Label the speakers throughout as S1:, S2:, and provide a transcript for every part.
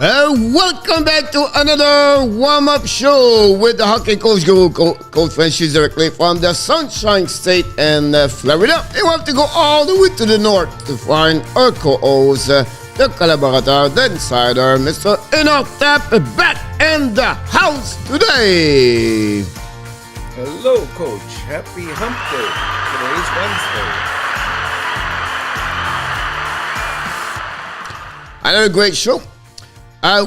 S1: Welcome back to another warm-up show with the hockey coach Guru, Coach Francis directly from the Sunshine State in Florida. We want to go all the way to the north to find our co-host, the collaborator, the insider, Mr. ENORTAP, back in the house today.
S2: Hello, Coach. Happy Hump Day. Today's Wednesday.
S1: Another great show.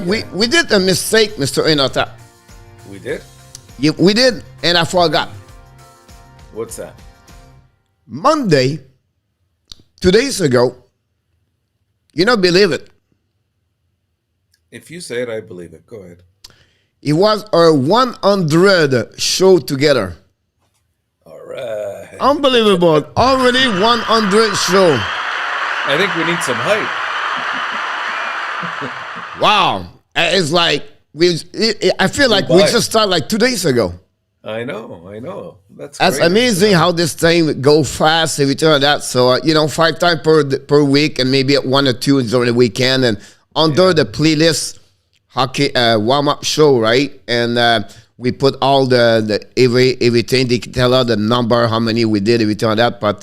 S1: We did a mistake, Mr. ENORTAP.
S2: We did?
S1: Yeah, we did, and I forgot.
S2: What's that?
S1: Monday, 2 days ago, you don't believe it.
S2: If you say it, I believe it. Go ahead.
S1: It was our 100 show together.
S2: All right.
S1: Unbelievable. Already 100 show.
S2: I think we need some hype.
S1: Wow. It's like, I feel like we just started like 2 days ago.
S2: I know. That's
S1: amazing how this thing go fast every time that. So, 5 times per week and maybe 1 or 2 during the weekend. And under the playlist, hockey warm-up show, right? And we put all the everything. They can tell us the number, how many we did, everything like that. But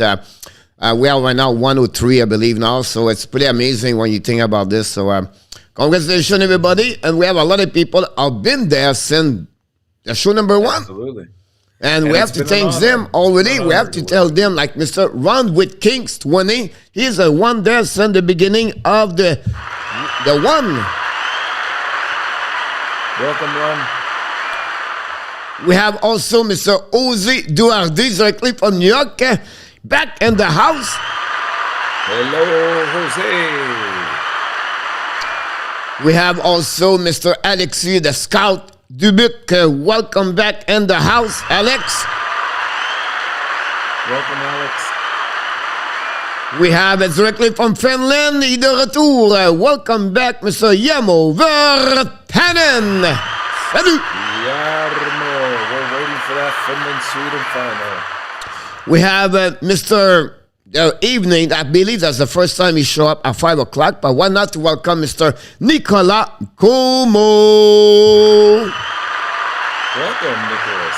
S1: we are right now 103, I believe now. So it's pretty amazing when you think about this. So congratulations, everybody. And we have a lot of people who have been there since the show number 1.
S2: Absolutely.
S1: And we have to thank them already. We have to tell them, like Mr. Ron with Kings 20. He's the one there since the beginning of the one.
S2: Welcome, Ron.
S1: We have also Mr. Ozzy Duardi directly from New York, back in the house.
S2: Hello, Jose.
S1: We have also Mr. Alexis, the scout, Dubuc. Welcome back in the house, Alex.
S2: Welcome, Alex.
S1: We have directly from Finland, de retour. Welcome back, Mr. Yamo Vertanen. Salut.
S2: Yarmo. We're waiting for that Finland-Sweden final.
S1: We have Mr. Evening. I believe that's the first time he showed up at 5 o'clock. But why not to welcome Mr. Nicolas Como?
S2: Welcome, Nicholas.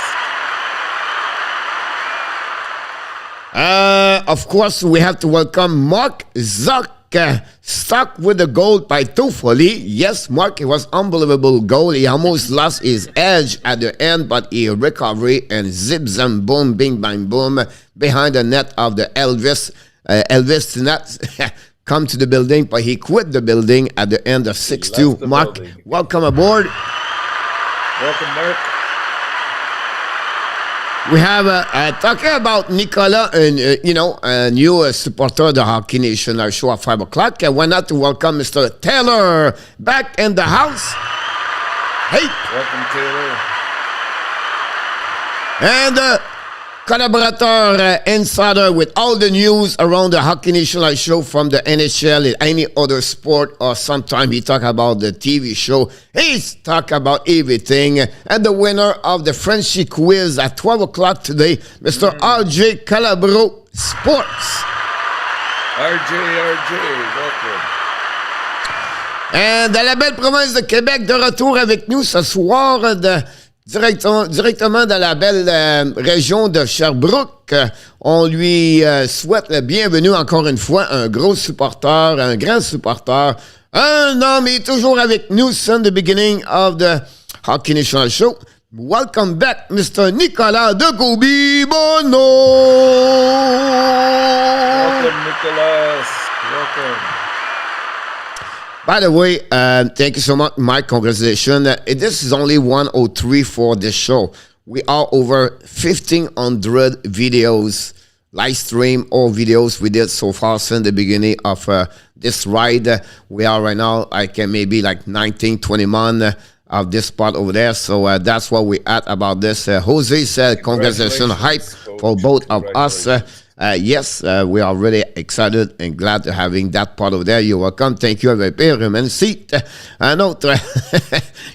S1: Of course, we have to welcome Mark Zuck. Stuck with the goal by Toffoli. Yes, Mark, it was unbelievable goal. He almost lost his edge at the end, but he recovered and zip, zam, boom, bing, bang, boom, behind the net of the Elvis. Elvis did not come to the building, but he quit the building at the end of 6-2. Mark, building. Welcome aboard.
S2: Welcome, Mark.
S1: We have talking about Nicola, and a new supporter of the Hockey Nation. Our show at 5 o'clock. And why not to welcome Mr. Taylor back in the house? Hey,
S2: welcome, Taylor.
S1: And collaborator, insider with all the news around the Hockey Nation show from the NHL and any other sport, or sometimes he talk about the TV show. He's talk about everything. And the winner of the Frenchy quiz at 12 o'clock today, Mr. RJ Calabro Sports.
S2: RJ, welcome.
S1: Et dans la belle province de Québec, de retour avec nous ce soir, directement dans la belle région de Sherbrooke. On lui souhaite la bienvenue encore une fois, un gros supporter, un grand supporter, un homme, il est toujours avec nous since the beginning of the Hockey National Show. Welcome back, Mr. Nicolas de Gobi Bono.
S2: Welcome, Nicolas. Welcome.
S1: By the way, thank you so much, Mike. Congratulations. This is only 103 for this show. We are over 1,500 videos, live stream, all videos we did so far since the beginning of this ride. We are right now, maybe like 19, 20 months of this part over there. So that's what we at about this. Jose said, congratulations, hype for both of us. Yes, we are really excited and glad to having that part over there. You're welcome. Thank you. Remain seat. Un autre,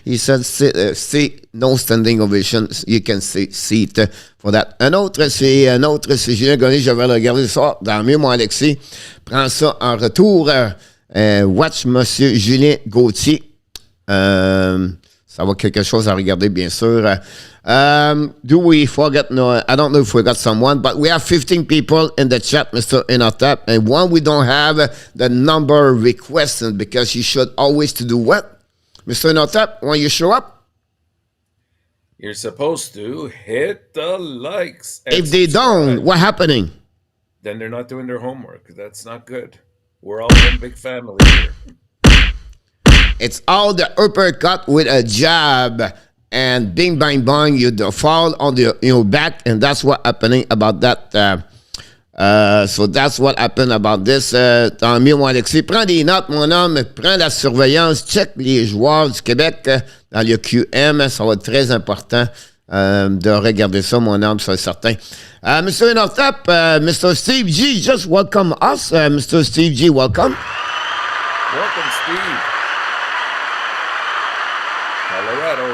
S1: he said, sit, no standing ovation. You can sit seat for that. Un autre, c'est Julien Gagné. Je vais le regarder ça dans mieux, mon Alexis. Prends ça en retour. Watch Monsieur Julien Gauthier. Ça va quelque chose à regarder, bien sûr. Do we forget? No, I don't know if we got someone, but we have 15 people in the chat, Mr. ENORTAP. And one, we don't have the number requested because you should always to do what? Mr. ENORTAP, when you show up?
S2: You're supposed to hit the likes.
S1: If they don't, what's happening?
S2: Then they're not doing their homework. That's not good. We're all one big family here.
S1: It's all the uppercut with a jab, and bing, bang, bang, you fall on your back, and that's what happening about that. So that's what happened about this. Tant mieux, mon Alexis. Prends des notes, mon homme. Prends la surveillance. Check les joueurs du Québec dans le QM. Ça va être très important de regarder ça, mon homme, c'est certain. Mr. ENORTAP, Mr. Steve G, just welcome us. Mr. Steve G, welcome.
S2: Welcome, Steve. Colorado.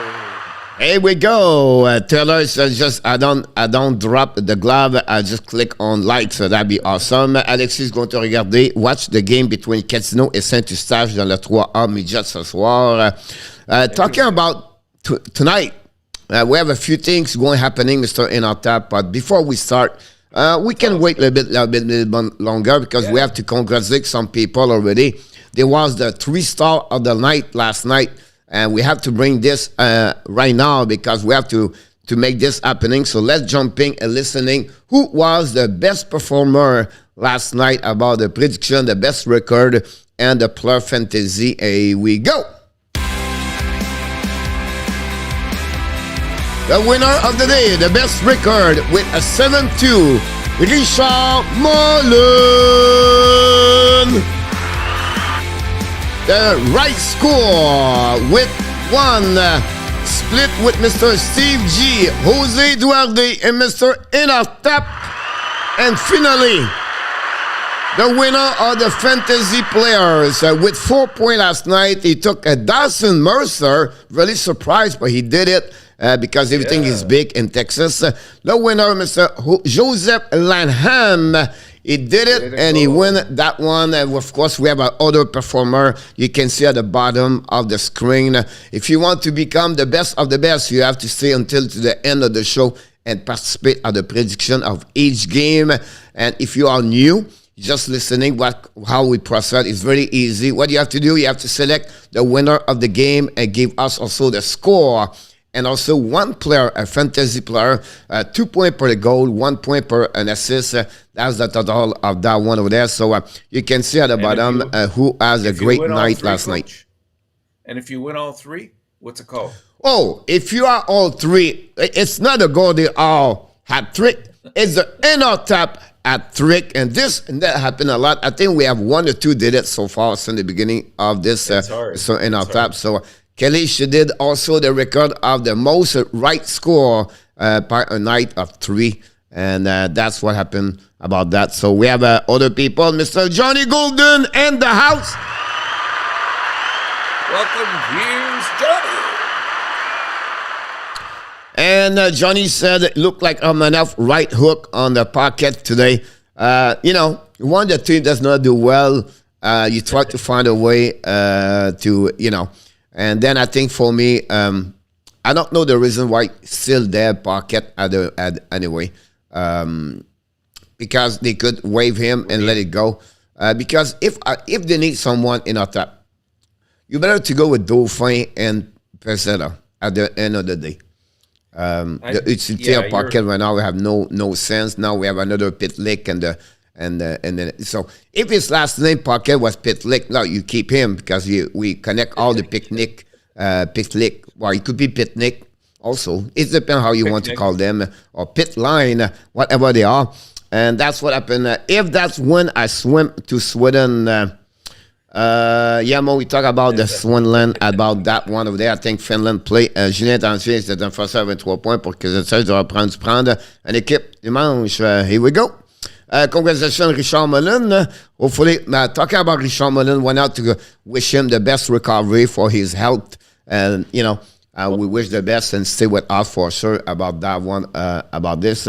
S1: Here we go. Taylor says just I don't drop the glove. I just click on like, so that'd be awesome. Alexis is going to regarder, watch the game between Casino et Saint-Eustache dans le 3A midget ce soir. Talking about tonight, we have a few things happening, Mr. ENORTAP. But before we start, we can wait a little bit longer because we have to congratulate some people already. There was the 3-star of the night last night. And we have to bring this right now because we have to make this happening. So let's jump in and listening. Who was the best performer last night about the prediction, the best record, and the player fantasy? Here we go. The winner of the day, the best record with a 7-2, Richard Mullen. The right score with one split with Mr. Steve G, Jose Duarte, and Mr. ENORTAP. And finally, the winner of the fantasy players with 4 points last night. He took a Dawson Mercer. Really surprised, but he did it because everything is big in Texas. The winner, Mr. Joseph Lanham. He did it, and he won that one. And of course, we have another performer. You can see at the bottom of the screen. If you want to become the best of the best, you have to stay until to the end of the show and participate at the prediction of each game. And if you are new, just listening how we process, it's very easy. What you have to do, you have to select the winner of the game and give us also the score. And also one player, a fantasy player, 2 points per goal, 1 point per an assist. That's the total of that one over there. So you can see at the bottom who has a great night last night.
S2: And if you win all three, what's it called?
S1: Oh, if you are all three, it's not a goal they all hat trick. It's the ENORTAP hat trick. And that happened a lot. I think we have 1 or 2 did it so far since the beginning of this so ENORTAP. So Kelly, she did also the record of the most right score per a night of 3. And that's what happened about that. So we have other people. Mr. Johnny Golden and the house.
S2: Welcome, here's Johnny.
S1: And Johnny said it looked like I'm enough right hook on the pocket today. One the team does not do well. You try to find a way to. And then I think for me, I don't know the reason why still there pocket anyway. Because they could waive him and let it go. Because if they need someone in our top, you better to go with Dauphin and Pesera at the end of the day. The utility of pocket right now we have no sense. Now we have another Pitlick and then so if his last name pocket was Pitlick, now you keep him because we connect all the Pitlick. Well, it could be Pitnick also. It depends how you want to call them or Pit Line, whatever they are. And that's what happened. If that's when I swim to Sweden, we talk about the Swinland, about that one over there. I think Finland play. Julien Tantier, c'était un français à 23 points pour que je dois prendre une équipe dimanche. Here we go. Congratulations, Richard Mullen. Hopefully, talking about Richard Mullen, went out to wish him the best recovery for his health. And, we wish the best and stay with us for sure about that one, about this.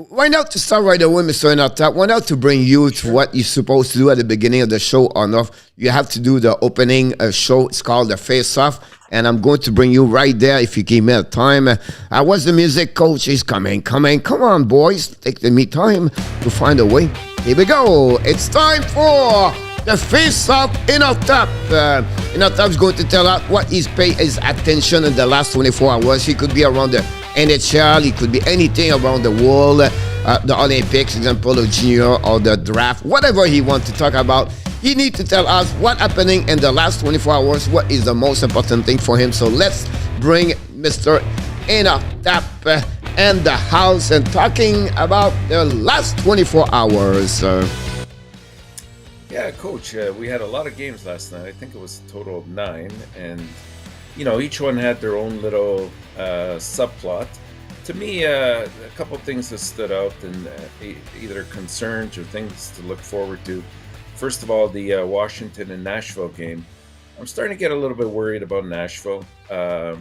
S1: why not to start right away, Mr. ENORTAP? Why not to bring you to what you're supposed to do at the beginning of the show or not? You have to do the opening show. It's called the Face Off. And I'm going to bring you right there if you give me the time. I was the music coach. He's coming. Come on, boys. Take the me time to find a way. Here we go. It's time for the Face Off ENORTAP. ENORTAP is going to tell us what he's paid his attention in the last 24 hours. He could be around the NHL. It could be anything around the world. The Olympics, example of junior or the draft. Whatever he wants to talk about. He needs to tell us what's happening in the last 24 hours, what is the most important thing for him. So let's bring Mr. ENORTAP in the house and talking about the last 24 hours.
S2: Yeah, Coach, we had a lot of games last night. I think it was a total of 9. And, you know, each one had their own little subplot. To me, a couple of things that stood out and either concerns or things to look forward to. First of all, the Washington and Nashville game. I'm starting to get a little bit worried about Nashville. Not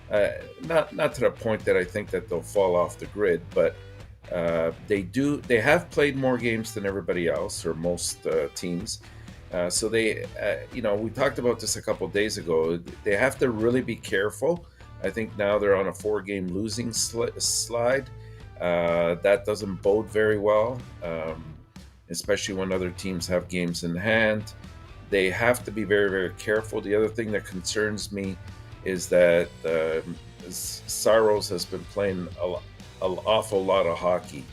S2: to the point that I think that they'll fall off the grid, but they have played more games than everybody else or most teams. So they, we talked about this a couple of days ago. They have to really be careful. I think now they're on a 4-game losing slide. That doesn't bode very well. Especially when other teams have games in hand. They have to be very, very careful. The other thing that concerns me is that Saros has been playing an awful lot of hockey.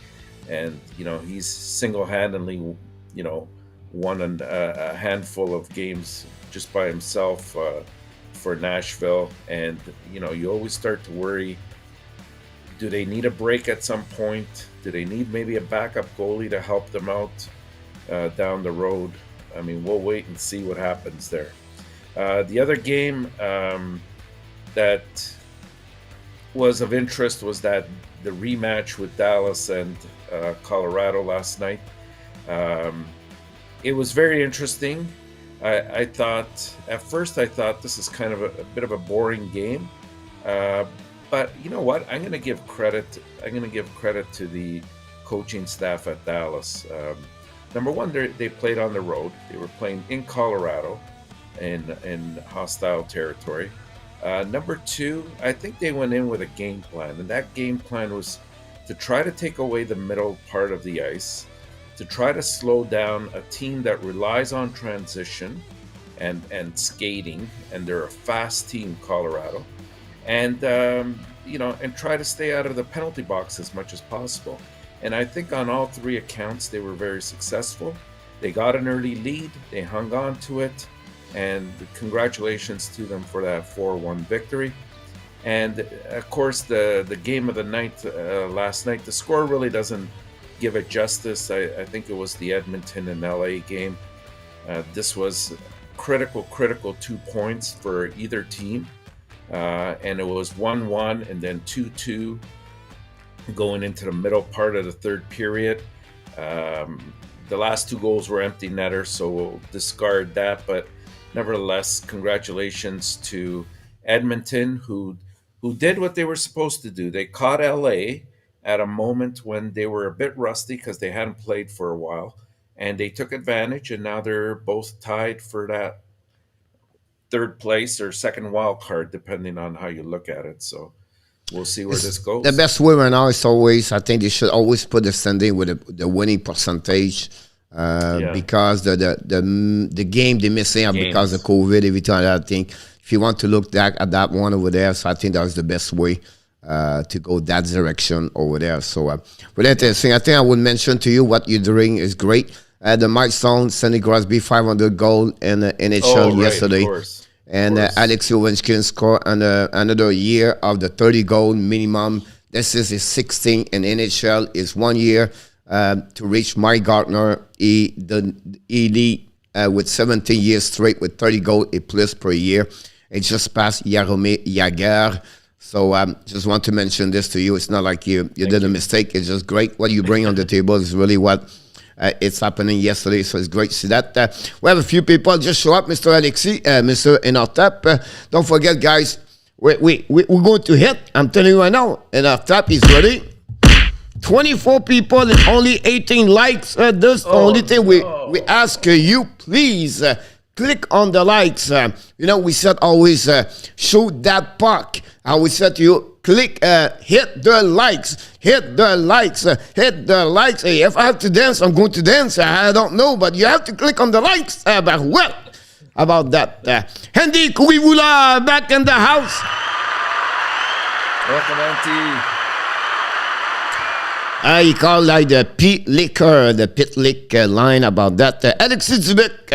S2: And, he's single-handedly, won a handful of games just by himself for Nashville. And, you always start to worry, do they need a break at some point? Do they need maybe a backup goalie to help them out down the road? I mean, we'll wait and see what happens there. The other game that was of interest was the rematch with Dallas and Colorado last night. It was very interesting. I thought, at first I thought this is kind of a bit of a boring game. But you know what? I'm going to give credit to the coaching staff at Dallas. Number one, they played on the road. They were playing in Colorado, in hostile territory. Number two, I think they went in with a game plan, and that game plan was to try to take away the middle part of the ice, to try to slow down a team that relies on transition and skating, and they're a fast team, Colorado. And and try to stay out of the penalty box as much as possible. And I think on all 3 accounts, they were very successful. They got an early lead, they hung on to it, and congratulations to them for that 4-1 victory. And of course, the game of the night last night, the score really doesn't give it justice. I think it was the Edmonton and LA game. This was critical 2 points for either team. And it was 1-1 and then 2-2 going into the middle part of the third period. The last 2 goals were empty netters, so we'll discard that. But nevertheless, congratulations to Edmonton, who did what they were supposed to do. They caught LA at a moment when they were a bit rusty because they hadn't played for a while, and they took advantage, and now they're both tied for that third place or second wild card, depending on how you look at it. So we'll see where this goes.
S1: The best way right now is always, I think they should always put the standing with the winning percentage because the game they're missing out because of COVID, everything like that. I think if you want to look back at that one over there, so I think that was the best way to go that direction over there. So but interesting. I think I would mention to you what you're doing is great. The milestone, Sidney Crosby 500 goal in the NHL yesterday. And Alex Ovechkin scored another year of the 30 goal minimum. This is his 16th in NHL. It's 1 year to reach Mike Gartner. He lead with 17 years straight with 30 goals a plus per year. It just passed Jaromir Jagr. So just want to mention this to you. It's not like you did a mistake. It's just great. What you bring on the table is really what it's happening yesterday, so it's great to see that. We have a few people just show up, Mr. Alexis, Mr. ENORTAP. Don't forget, guys, we're going to hit. I'm telling you right now, ENORTAP is ready 24 people and only 18 likes. That's the only thing we ask you, please. Click on the likes. We said always shoot that puck. I always said to you, click, hit the likes, hit the likes, hit the likes. Hey, if I have to dance, I'm going to dance. I don't know, but you have to click on the likes. But well, about that. Andy Kuivula back in the house.
S2: Welcome, Auntie.
S1: He called like the pit lick line about that. Alexis Dubic,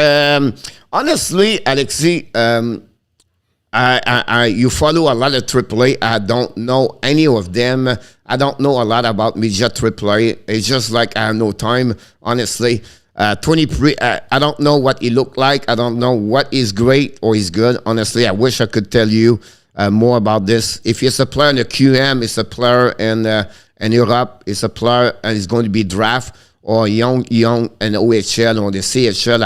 S1: honestly, Alexis, you follow a lot of AAA. I don't know any of them. I don't know a lot about Media AAA. It's just like I have no time, honestly. 23, I don't know what he looked like. I don't know what is great or is good. Honestly, I wish I could tell you more about this. If he's a player in the QM, it's a player in Europe, it's a player and it's going to be draft or young in OHL or the CHL.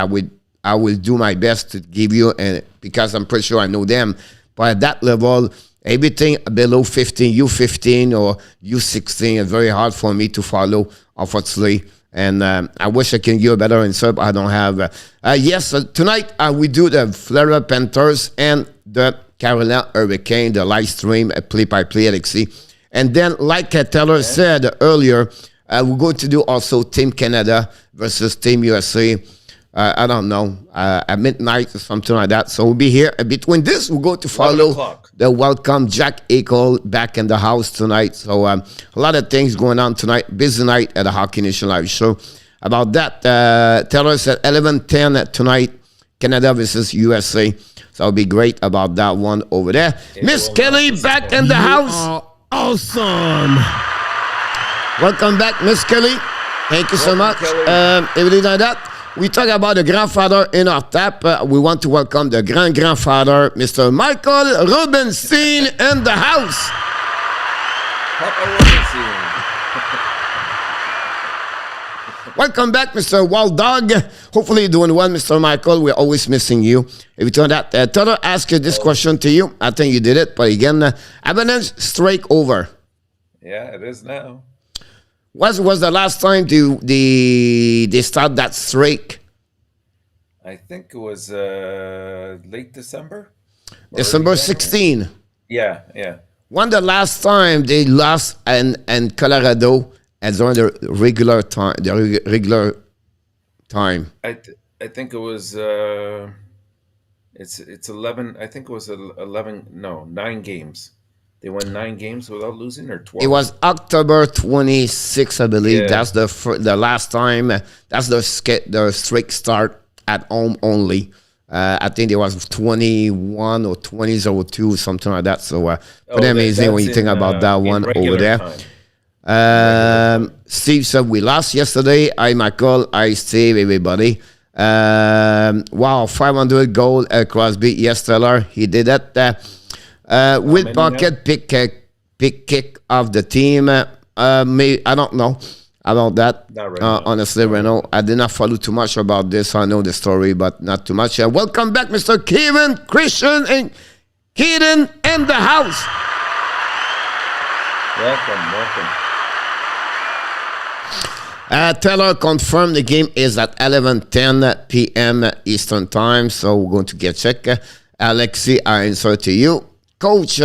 S1: I will do my best to give you, and because I'm pretty sure I know them. But at that level, everything below 15, U15 or U16 is very hard for me to follow, unfortunately. And I wish I can give a better answer, but I don't have. Yes, tonight we do the Florida Panthers and the Carolina Hurricane, the live stream, play-by-play, Alexis. And then, like Taylor said earlier, we're going to do also Team Canada versus Team USA. I don't know, at midnight or something like that. So we'll be here. Between this, we're going to follow the welcome Jack Eichel back in the house tonight. So a lot of things going on tonight. Busy night at the Hockey Nation Live Show. About that, Taylor said 11:10 tonight, Canada versus USA. So it'll be great about that one over there. Miss Kelly back in the house. Awesome. Welcome back, Miss Kelly. Thank you so much. Everything like that. We talk about the grandfather in our tap. We want to welcome the grandfather, Mr. Michael Rubenstein, in the house.
S2: Papa Rubenstein.
S1: Welcome back, Mr. Wild Dog. Hopefully you're doing well, Mr. Michael. We're always missing you. If you turn that, Taylor asked this question to you. I think you did it, but again, Avalanche strike over.
S2: Yeah, it is now.
S1: What was the last time they start that streak?
S2: I think it was late December.
S1: December 16.
S2: Yeah.
S1: When the last time they lost in Colorado and during the regular time?
S2: I think it was it's 11. I think it was 11. No, 9 games. They won 9 games without losing, or 12.
S1: It was October 26, I believe.
S2: Yeah.
S1: That's the last time. That's the streak start at home only. I think it was 21 or 2002, something like that. So pretty amazing when you think about that one over there. Steve said we lost yesterday. Hi, Michael. Hi, Steve, everybody. Wow, 500 goal at Crosby. Yes, Taylor, he did that. With pocket pick kick of the team. I don't know about that. Honestly, Renault, I did not follow too much about this. I know the story, but not too much. Welcome back, Mr. Kevin, Christian, and Keaton in the house.
S2: Welcome.
S1: Taylor confirmed the game is at 11:10 p.m. Eastern Time, so we're going to get check. Alexi, I answer to you. Coach,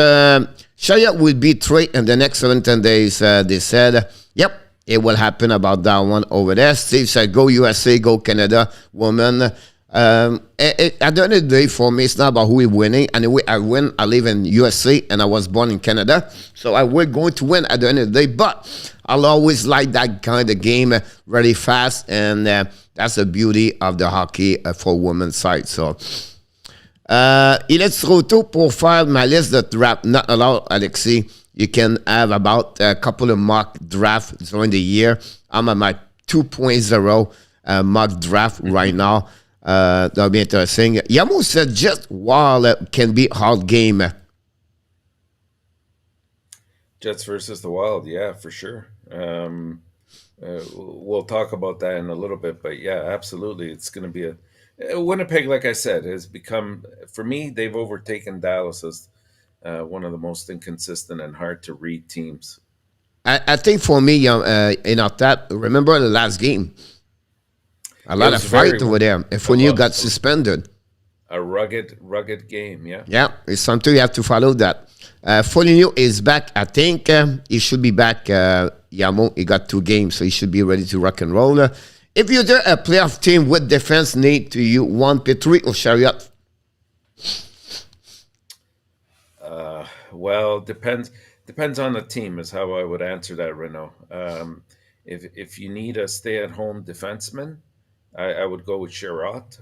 S1: Shaya will be traded in the next 17 days. They said, yep, it will happen about that one over there. Steve said, go USA, go Canada, woman. At the end of the day, for me, it's not about who is winning. Anyway, I win. I live in USA, and I was born in Canada. So I will going to win at the end of the day. But I'll always like that kind of game really fast. And that's the beauty of the hockey for women's side. So il est trop tôt pour faire ma liste de draft. Not allowed, Alexis. You can have about a couple of mock drafts during the year. I'm at my 2.0 mock draft right now. That'll be interesting. Yamo said just Wild can be hard game.
S2: Jets versus the Wild, yeah, for sure. We'll talk about that in a little bit, but yeah, absolutely. It's going to be Winnipeg, like I said, has become, for me, they've overtaken Dallas as one of the most inconsistent and hard to read teams.
S1: I think for me, ENORTAP, remember the last game? A lot of fight over there. If when you got suspended.
S2: A rugged game, yeah.
S1: Yeah, it's something you have to follow that. Foligno is back. I think he should be back. Yamo, he got 2 games, so he should be ready to rock and roll. If you're a playoff team with defense need to you, want Petrie or Chariot?
S2: Well, depends on the team is how I would answer that, Renault. If you need a stay-at-home defenseman, I would go with Chariot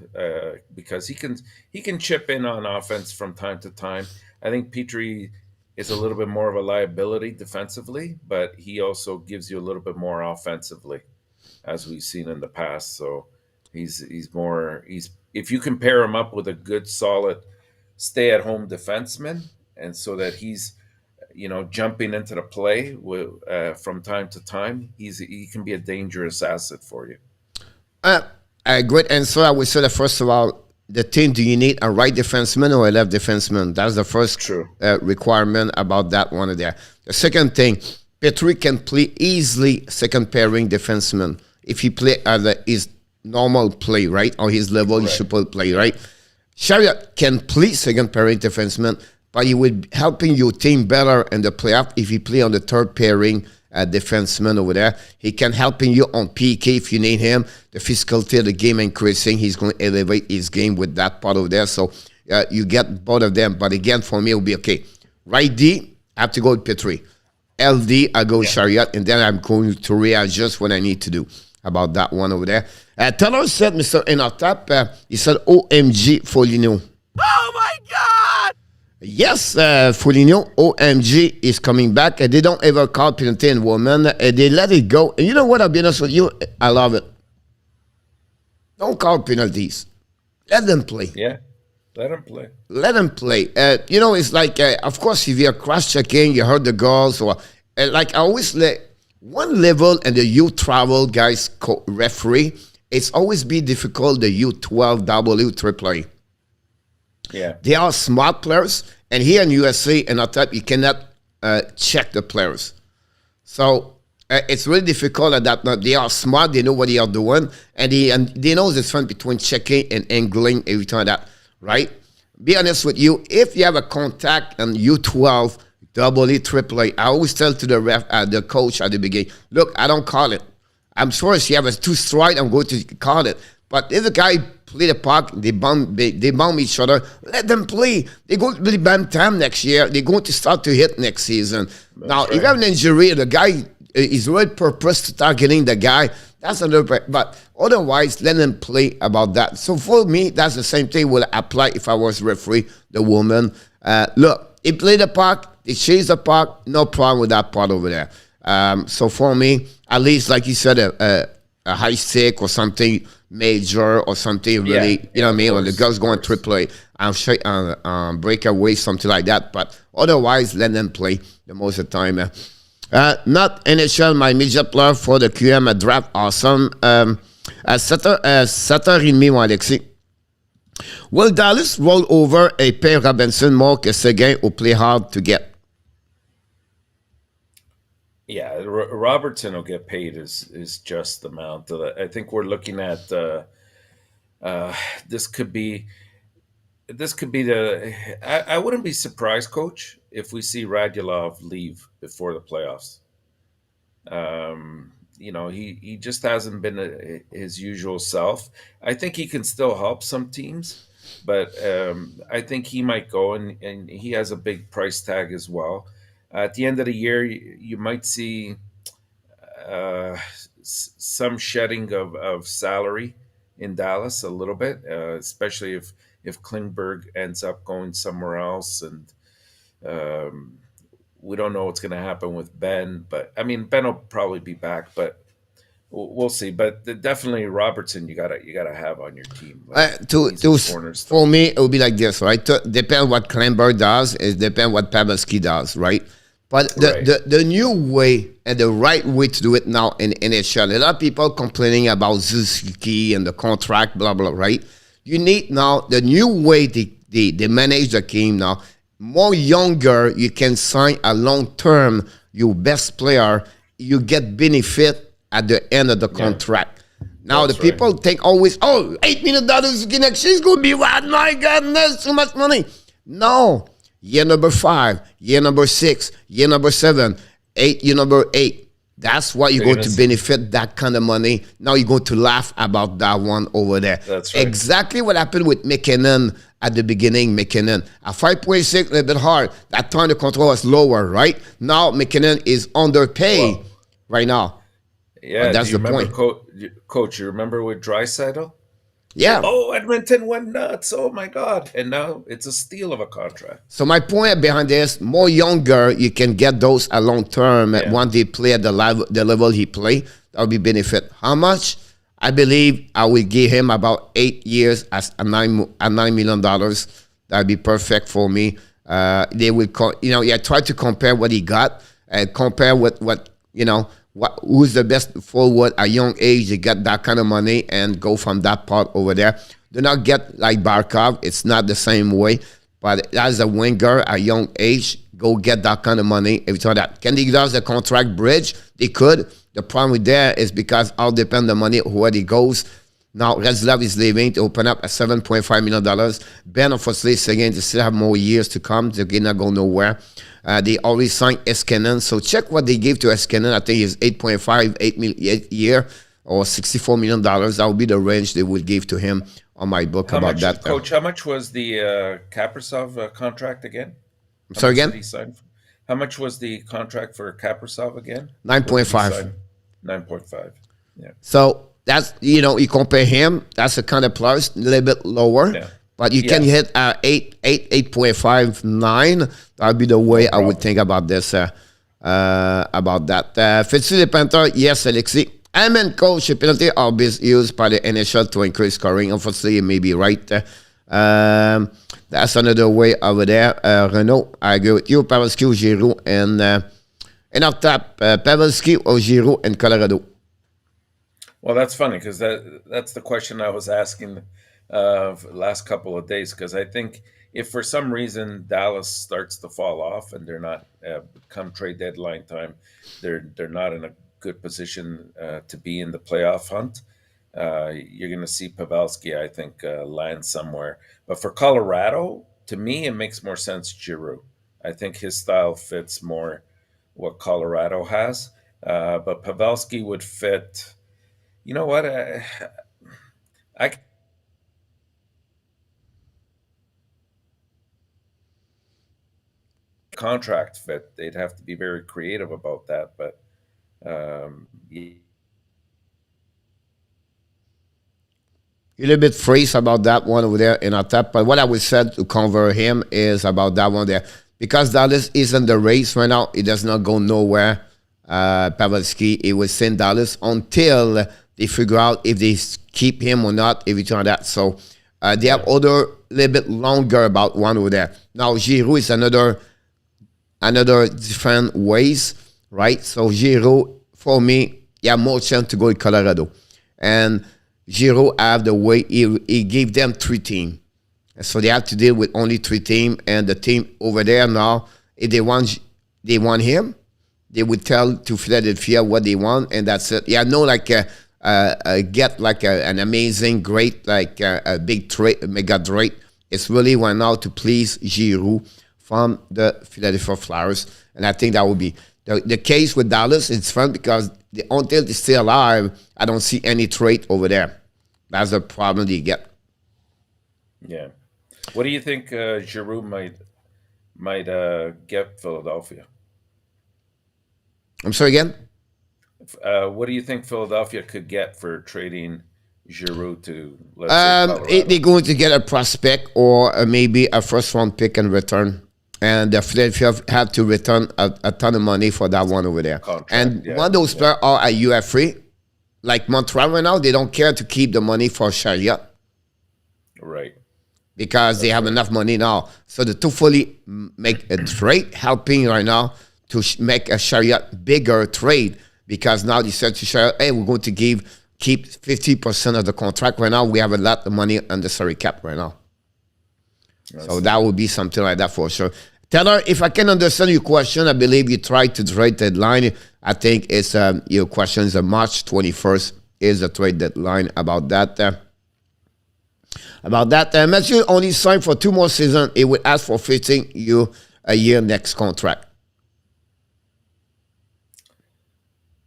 S2: because he can chip in on offense from time to time. I think Petrie is a little bit more of a liability defensively, but he also gives you a little bit more offensively, as we've seen in the past. So he's if you compare him up with a good solid stay-at-home defenseman, and so that he's jumping into the play from time to time, he can be a dangerous asset for you.
S1: A great answer. I would say that first of all, the team, do you need a right defenseman or a left defenseman? That's the first requirement about that one there. The second thing, Petrie can play easily second pairing defenseman. If he play at his normal play, right? Or his level, he should play, right? Chariot can play second pairing defenseman, but he will be helping your team better in the playoff if he play on the third pairing defenseman over there. He can helping you on PK if you need him. The physicality of the game increasing. He's going to elevate his game with that part over there. So you get both of them. But again, for me, it will be okay. Right D, I have to go with Petrie. LD, I go with Chariot, and then I'm going to readjust what I need to do about that one over there. Taylor said, Mr. ENORTAP, he said, OMG, Foligno.
S3: Oh, my God!
S1: Yes, Foligno, OMG is coming back. They don't ever call penalty in women. They let it go. And you know what? I'll be honest with you. I love it. Don't call penalties. Let them play.
S2: Yeah, let them play.
S1: Let them play. It's like, of course, if you're cross-checking, you heard the goals. Or like I always let one level and the U12 guys referee, it's always be difficult, the U12, W, AAA.
S2: Yeah.
S1: They are smart players. And here in USA and ENORTAP, you cannot check the players. So it's really difficult at that point. They are smart. They know what they are doing. And they know the difference between checking and angling every time that, right? Be honest with you. If you have a contact on U12, AA, AAA, I always tell to the ref, the coach at the beginning, look, I don't call it. I'm sorry if you have a 2 strike, I'm going to call it. But if the guy play the puck, they bomb each other, let them play. They're going to be bam tam next year. They're going to start to hit next season. Now, if you have an injury, the guy is really purpose to targeting the guy, that's another. But otherwise, let them play about that. So for me, that's the same thing will apply if I was referee, the woman. Look, he played the puck, he chased the puck, no problem with that part over there. So for me, at least, like you said, a high stick or something major or something really, you know what I mean? Or the girls going AAA, breakaway, something like that. But otherwise, let them play the most of the time. Not NHL, my midget player for the QM draft, awesome. 7h30, mon Alexis. Will Dallas roll over et pay Robinson more que Seguin ou play hard to get?
S2: Yeah, Robertson will get paid is just the amount. I think we're looking at this could be the. I wouldn't be surprised, Coach, if we see Radulov leave before the playoffs. He just hasn't been his usual self. I think he can still help some teams, but I think he might go, and he has a big price tag as well. At the end of the year, you might see some shedding of salary in Dallas a little bit, especially if Klingberg ends up going somewhere else, and we don't know what's going to happen with Ben. But I mean, Ben will probably be back, but we'll see. But definitely Robertson, you gotta have on your team.
S1: For me, it will be like this, right? Depend what Klingberg does. It depends what Pavelski does, right? But the new way and the right way to do it now in NHL, a lot of people complaining about Suzuki and the contract, blah, blah, right? You need now the new way they manage the game now. More younger, you can sign a long-term, your best player, you get benefit at the end of the contract. Now
S2: That's
S1: the people think always, oh, $8 million next year is going to be right. My goodness, too much money. No. Year number 5, year number 6, year number 7, year number 8. That's why you're going to benefit that kind of money. Now you're going to laugh about that one over there.
S2: That's right.
S1: Exactly what happened with McKinnon at the beginning. McKinnon at 5.6, a little bit hard. That time the control was lower, right? Now McKinnon is underpaid right now.
S2: Yeah,
S1: but that's the point.
S2: Coach, you remember with Draisaitl?
S1: Yeah.
S2: Oh, Edmonton went nuts. Oh, my God. And now it's a steal of a contract.
S1: So my point behind this, more younger, you can get those a long term. Once they play at the level he play, that will be benefit. How much? I believe I will give him about 8 years at $9 million. That would be perfect for me. They will, try to compare what he got, compare with what, who's the best forward at young age. You get that kind of money and go from that part over there. Do not get like Barkov. It's not the same way. But as a winger at young age, go get that kind of money. If you thought that, can they use the contract bridge? They could. The problem with that is because all depend on the money where he goes. Now, Reslov is leaving to open up at $7.5 million. Ben, unfortunately, is again, they still have more years to come. They're not go nowhere. They already signed Eskinen. So check what they gave to Eskinen. I think it's 8.5, 8 year or $64 million. That would be the range they would give to him on my book about that.
S2: Coach, how much was the Kaprizov contract again?
S1: Sorry, again?
S2: How much was the contract for Kaprizov again?
S1: 9.5.
S2: 9.5, yeah.
S1: So that's, you compare him, that's a kind of plus, a little bit lower. Yeah. But you can hit 8.5, 9. That would be the way I would think about this, about that. Fitzy the Panther, yes, Alexis. Amen, coach. A penalty are used by the NHL to increase scoring. Unfortunately, you may be right. That's another way over there. Renault, I agree with you. Pavelski, Giroux, and ENORTAP, Pavelski or Giroux in Colorado.
S2: Well, that's funny because that's the question I was asking the last couple of days, because I think if for some reason Dallas starts to fall off and they're not come trade deadline time, they're not in a good position to be in the playoff hunt. You're going to see Pavelski, I think, land somewhere. But for Colorado, to me, it makes more sense Giroux. I think his style fits more what Colorado has. But Pavelski would fit. You know what? I contract fit. They'd have to be very creative about that. But
S1: You're a little bit freeze about that one over there in our top. But what I would say to convert him is about that one there. Because Dallas is in the race right now, it does not go nowhere. Pavelski, it will send Dallas until they figure out if they keep him or not, if it's on that. So they have other little bit longer about one over there. Now, Giroux is another different ways, right? So Giroux, for me, you have more chance to go in Colorado. And Giroux have the way he gave them 3 teams. So they have to deal with only 3 teams. And the team over there now, if they want him, they would tell to Philadelphia what they want, and that's it. Yeah, no, like get like an amazing, great, like a big trade, mega trade. It's really one now to please Giroux from the Philadelphia Flyers, and I think that would be the case with Dallas. It's fun because until they're still alive, I don't see any trade over there. That's the problem they get.
S2: Yeah. What do you think Giroux might get Philadelphia?
S1: I'm sorry again?
S2: What do you think Philadelphia could get for trading Giroux to, let's say, Colorado?
S1: They're going to get a prospect or maybe a first-round pick in return. And Philadelphia have to return a ton of money for that one over there.
S2: Contract,
S1: and one of those players are at UF3. Like Montreal right now, they don't care to keep the money for Chariot.
S2: Right.
S1: Because they have enough money now. So to fully make a trade, helping right now to make a Chariot bigger trade. Because now they said to Chariot, hey, we're going to keep 50% of the contract right now. We have a lot of money on the salary cap right now. So that would be something like that for sure. Taylor, if I can understand your question, I believe you tried to trade deadline. I think it's your question is March 21st is the trade deadline about that. Matthew only signed for 2 more seasons. It would ask for 15 you a year next contract.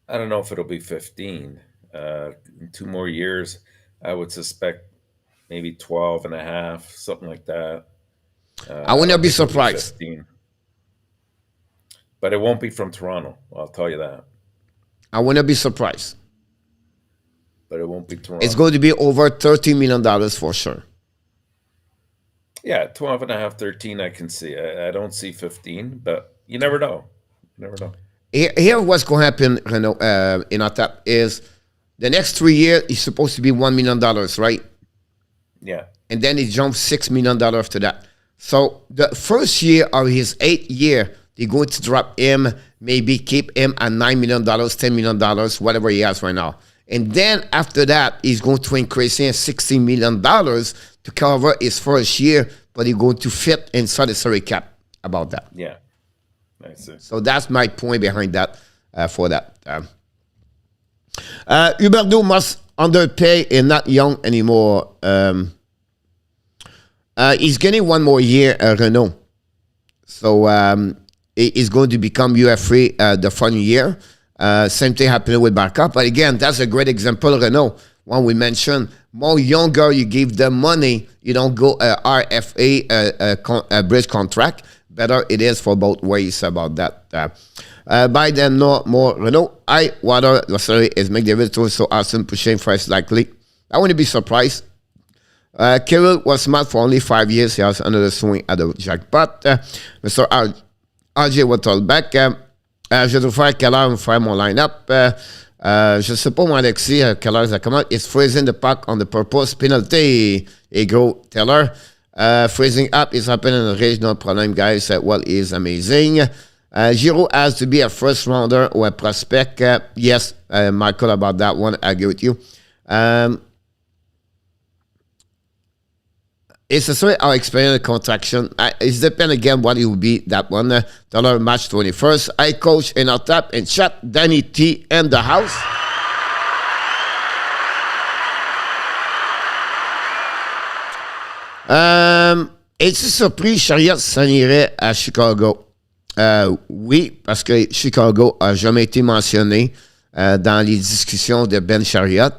S2: I don't know if it'll be 15. In 2 more years, I would suspect maybe 12 and a half, something like that.
S1: I would not be surprised.
S2: 15. But it won't be from Toronto, I'll tell you that.
S1: I would not be surprised.
S2: But it won't be Toronto.
S1: It's going to be over $13 million for sure.
S2: Yeah, 12 and a half, 13, I can see. I don't see 15, but you never know. You never know.
S1: Here what's going to happen, in ENORTAP is the next 3 years is supposed to be $1 million, right?
S2: Yeah.
S1: And then it jumps $6 million after that. So the first year of his 8th year, they're going to drop him, maybe keep him at $9 million, $10 million, whatever he has right now. And then after that, he's going to increase him $16 million to cover his first year, but he's going to fit inside the salary cap about that.
S2: Yeah. I see.
S1: So that's my point behind that, for that. Huberdeau must underpay and not young anymore. He's getting 1 more year, Renault. So he's going to become UFA the following year. Same thing happening with Barca. But again, that's a great example, Renault. One we mentioned, more younger you give them money, you don't go RFA a bridge contract. Better it is for both ways about that. Biden, no more Renault. Water, sorry, is McDavid, so Austin pushing first likely. I wouldn't be surprised. Kirill was smart for only 5 years. He has another swing at the jackpot. Mr. RJ Wattleback. Je dois faire quelle heure faire mon line-up. Je sais pas, moi, Alexis, quelle heure ça commence. It's freezing the puck on the purpose penalty. Et go, Taylor. Freezing up is happening in the range, no problem, guys. Well, is amazing. Giroux has to be a first rounder or a prospect. Yes, Michael, about that one, I agree with you. It's a sort of experience contraction. It depends again what it will be, that one. March 21st. I coach in ENORTAP and chat. Danny T in the house. Es-tu surpris, Chariot s'en irait à Chicago? Oui, parce que Chicago n'a jamais été mentionné dans les discussions de Ben Chariot.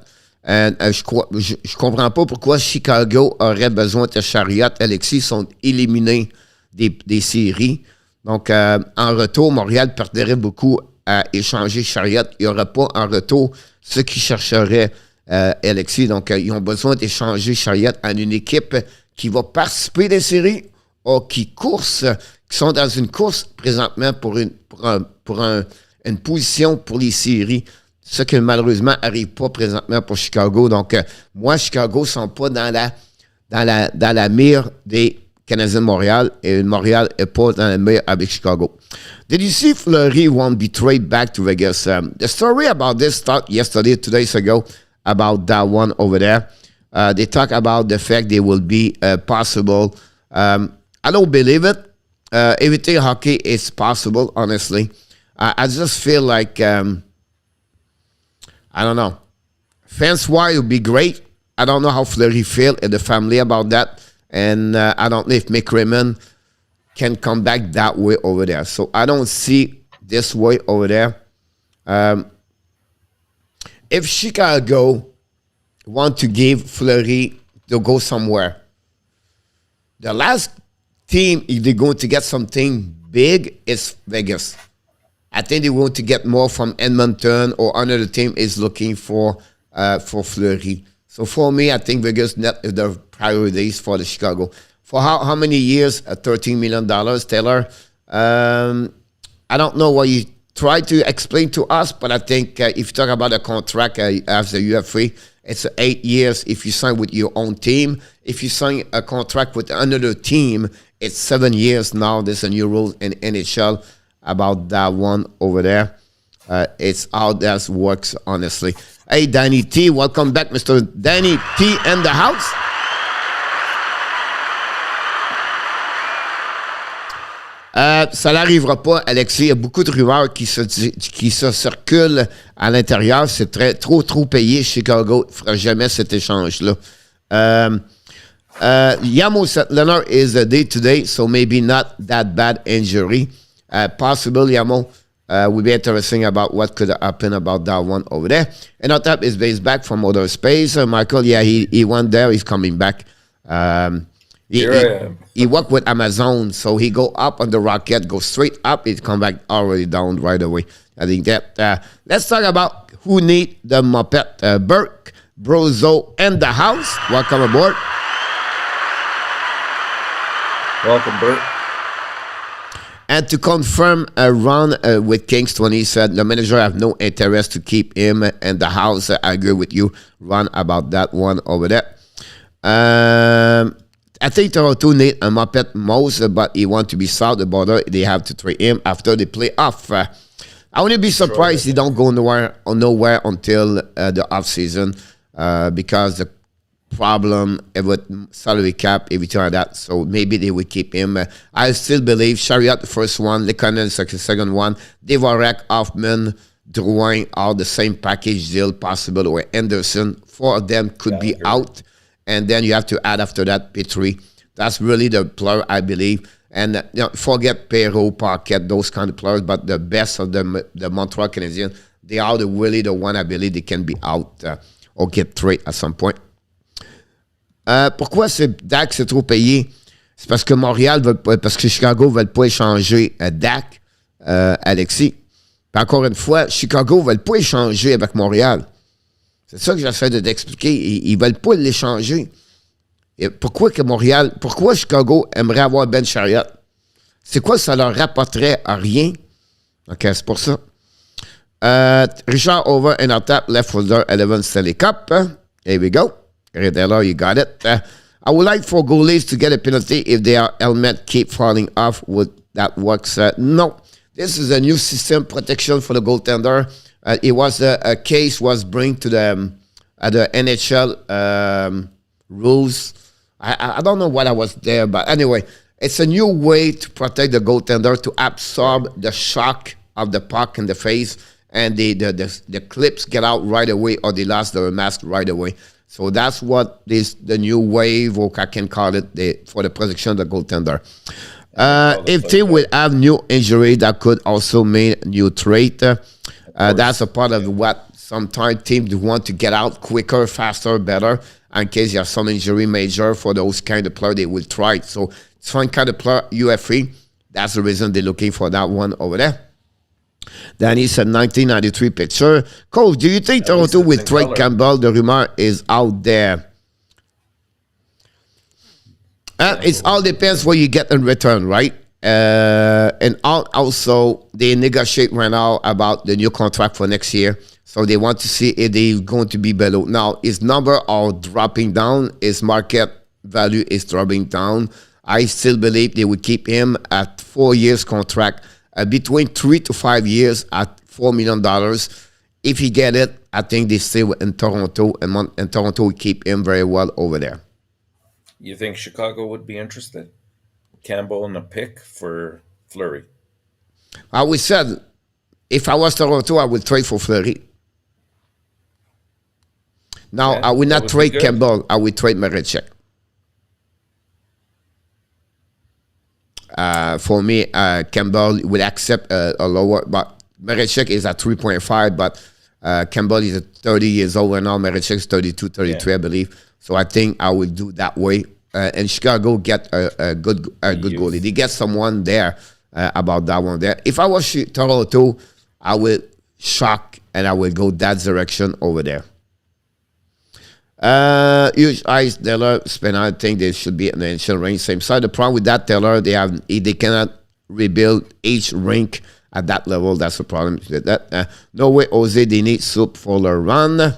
S1: Je comprends pas pourquoi Chicago aurait besoin de Chariot. Alexis sont éliminés des séries. Donc, en retour, Montréal perdrait beaucoup à échanger Chariot. Il n'y aurait pas en retour ceux qui chercheraient Alexis. Donc, ils ont besoin d'échanger Chariot en une équipe qui va participer des séries ou qui sont dans une course présentement pour une position pour les séries. Ce qui malheureusement n'arrive pas présentement pour Chicago. Donc, moi, Chicago ne sont pas dans la mire des Canadiens de Montréal et Montréal n'est pas dans la mire avec Chicago. Did you see Fleury won't be traded back to Vegas? The story about this started yesterday, 2 days ago, about that one over there. They talk about the fact they will be possible. I don't believe it. Everything hockey is possible, honestly. I just feel like, I don't know. Fans-wise, it would be great. I don't know how Fleury feel and the family about that. And I don't know if Mick Raymond can come back that way over there. So I don't see this way over there. If Chicago want to give Fleury to go somewhere, the last team, if they're going to get something big, is Vegas. I think they're going to get more from Edmonton or another team is looking for Fleury. So for me, I think Vegas net is the priorities for the Chicago. For how many years? $13 million, Taylor. I don't know what you try to explain to us, but I think if you talk about a contract as a UFA, it's 8 years if you sign with your own team. If you sign a contract with another team, it's 7 years now. There's a new rule in NHL about that one over there. It's how that works, honestly. Hey, Danny T, welcome back, Mr. Danny T in the house. Ça n'arrivera pas, Alexis. Il y a beaucoup de rumeurs qui se circulent à l'intérieur. C'est trop payé. Chicago ne fera jamais cet échange-là. Yamo Leonard is a day-to-day, so maybe not that bad injury. Possible, Yamo. Would be interesting about what could happen about that one over there. ENORTAP is based back from outer space. Michael, yeah, he went there. He's coming back. He worked with Amazon, so he go up on the rocket, go straight up, it come back already down right away. I think that. Let's talk about who need the Muppet. Burke, Brozo, and the house. Welcome aboard.
S2: Welcome, Bert.
S1: And to confirm a run with Kings 20 said the manager have no interest to keep him, and the house. I agree with you, Ron, about that one over there. I think Toronto need a Muppet most, but he want to be south about it. They have to trade him after the playoff. I wouldn't be surprised he don't go nowhere until the off season because the problem with salary cap, everything like that. So maybe they will keep him. I still believe Chariot, the first one, Lekonen, the second one, Dvorak, Hoffman, Drouin, all the same package deal possible, or Anderson. 4 of them could be out. And then you have to add after that Petrie. That's really the player, I believe. And forget Perrault, Parquet, those kind of players. But the best of the Montreal Canadiens, they are really the one I believe they can be out or get trade at some point. Pourquoi Dak c'est trop payé? C'est parce que Montréal parce que Chicago ne veut pas échanger Dak, Alexis. Puis encore une fois, Chicago ne veut pas échanger avec Montréal. C'est ça que j'essaie de t'expliquer. Ils ne veulent pas l'échanger. Pourquoi Chicago aimerait avoir Ben Chariot? C'est quoi ça leur rapporterait à rien? OK, c'est pour ça. Richard over ENORTAP, left folder 11 Stanley Cup. Here we go. Right there, you got it. I would like for goalies to get a penalty if their helmet keep falling off. Would that works? No. This is a new system protection for the goaltender. It was a case was bring to the NHL rules. I don't know what I was there, but anyway, it's a new way to protect the goaltender to absorb the shock of the puck in the face, and the clips get out right away, or they lost the mask right away. So that's what the new wave, or I can call it, for the protection of the goaltender. If team will have new injury, that could also mean new trade. That's a part of what sometimes teams want to get out quicker, faster, better. In case you have some injury major for those kind of players, they will try it. So it's one kind of player, UFA. That's the reason they're looking for that one over there. Danny said 1993 picture. Coach, do you think Toronto will trade Campbell? The rumor is out there. It all depends what you get in return, right? And also, they negotiate right now about the new contract for next year. So they want to see if they're going to be below. Now, his number are dropping down. His market value is dropping down. I still believe they would keep him at 4 years contract, between 3 to 5 years at $4 million. If he get it, I think they stay in Toronto, and Toronto will keep him very well over there.
S2: You think Chicago would be interested? Campbell and a pick for Fleury.
S1: I would said, if I was Toronto, I would trade for Fleury. Now, I would not trade Campbell. I would trade Marichek. For me, Campbell would accept a lower, but Marichek is at 3.5, but Campbell is 30 years old and now. Marichek is 32, 33, I believe. So I think I would do that way. And Chicago get a good goalie. They get someone there about that one there. If I was Toronto, I would shock and I would go that direction over there. Huge Ice Taylor spend. I think they should be in the initial range. Same side. The problem with that Taylor, they cannot rebuild each rink at that level. That's the problem with that. No way, Jose. They need soup for the run.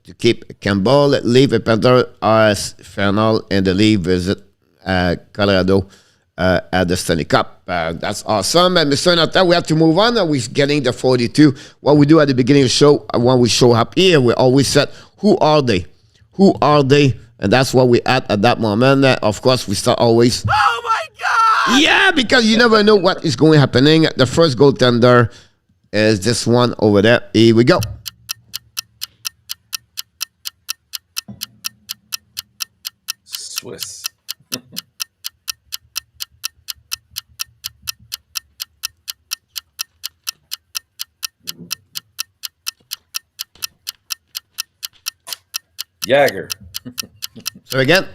S1: To keep Campbell, leave a Panther as Fernal, and the leave visit Colorado at the Stanley Cup. That's awesome. And Mr. Nata, we have to move on. We're getting the 42. What we do at the beginning of the show, when we show up here, we always said, who are they? Who are they? And that's what we at that moment. Of course, we start always.
S3: Oh my God!
S1: Yeah, because you never know what is going happening. The first goaltender is this one over there. Here we go.
S2: Swiss. Jagger.
S1: So again,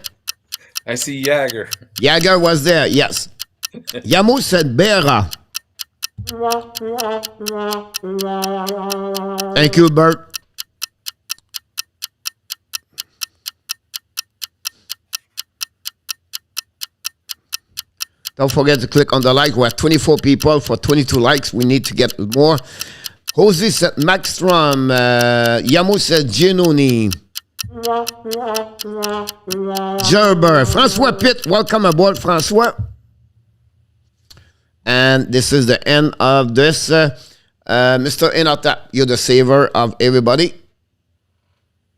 S2: I see Jagger.
S1: Jagger was there, yes. Yamo said Bera. Thank you, Bert. Don't forget to click on the like. We have 24 people for 22 likes. We need to get more. Jose said Maxstrom. Yamo said Genoni. Gerber. François Pitt. Welcome aboard, François. And this is the end of this. Mr. ENORTAP, you're the saver of everybody.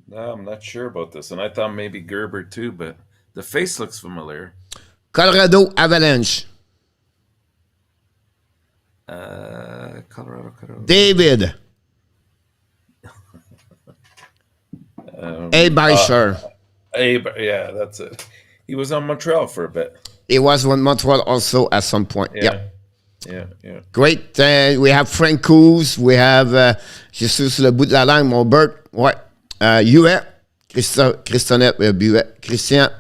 S2: No, I'm not sure about this. And I thought maybe Gerber too, but the face looks familiar.
S1: Colorado Avalanche.
S2: Colorado.
S1: David. A. Beischer.
S2: Yeah, that's it. He was on Montreal for a bit.
S1: He was on Montreal also at some point.
S2: Yeah.
S1: Great. We have Frank Coos. We have, je suis sur le bout de la langue, mon Bert. Ouais. Huet. Christonet Buet. Christian.